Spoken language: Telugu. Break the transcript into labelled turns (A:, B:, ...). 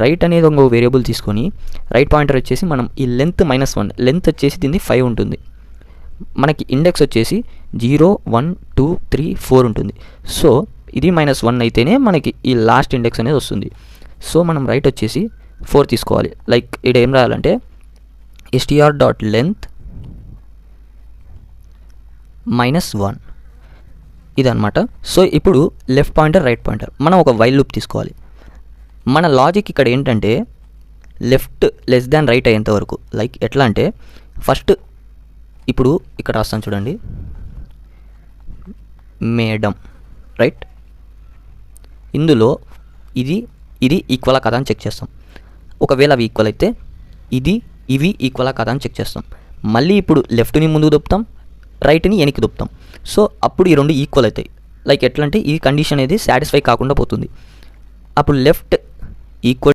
A: రైట్ అనేది ఒక వేరియబుల్ తీసుకొని రైట్ పాయింటర్ వచ్చేసి మనం ఈ లెంత్ -1 లెంత్ వచ్చేసి దీన్ని 5 ఉంటుంది. మనకి ఇండెక్స్ వచ్చేసి 0 1 2 3 4 ఉంటుంది. సో ఇది -1 అయితేనే మనకి ఈ లాస్ట్ ఇండెక్స్ అనేది వస్తుంది. సో మనం రైట్ వచ్చేసి 4 తీసుకోవాలి. లైక్ ఇక్కడ ఏం రాయాలంటే str.length -1 ఇదన్నమాట. సో ఇప్పుడు లెఫ్ట్ పాయింటర్ రైట్ పాయింటర్ మనం ఒక వైల్ లూప్ తీసుకోవాలి. మన లాజిక్ ఇక్కడ ఏంటంటే లెఫ్ట్ లెస్ దాన్ రైట్ అయ్యేంత వరకు. లైక్ ఎట్లా అంటే ఫస్ట్ ఇప్పుడు ఇక్కడ రాస్తాను చూడండి, మేడం రైట్. ఇందులో ఇది ఈక్వలా కదా అని చెక్ చేస్తాం. ఒకవేళ అవి ఈక్వల్ అయితే ఇవి ఈక్వలా కదా అని చెక్ చేస్తాం. మళ్ళీ ఇప్పుడు లెఫ్ట్ని ముందుకు దొప్పుతాం, రైట్ని వెనక్కి దొప్పుతాం. సో అప్పుడు ఈ రెండు ఈక్వల్ అవుతాయి. లైక్ ఎట్లా అంటే ఈ కండిషన్ అనేది సాటిస్ఫై కాకుండా పోతుంది. అప్పుడు లెఫ్ట్ ఈక్వల్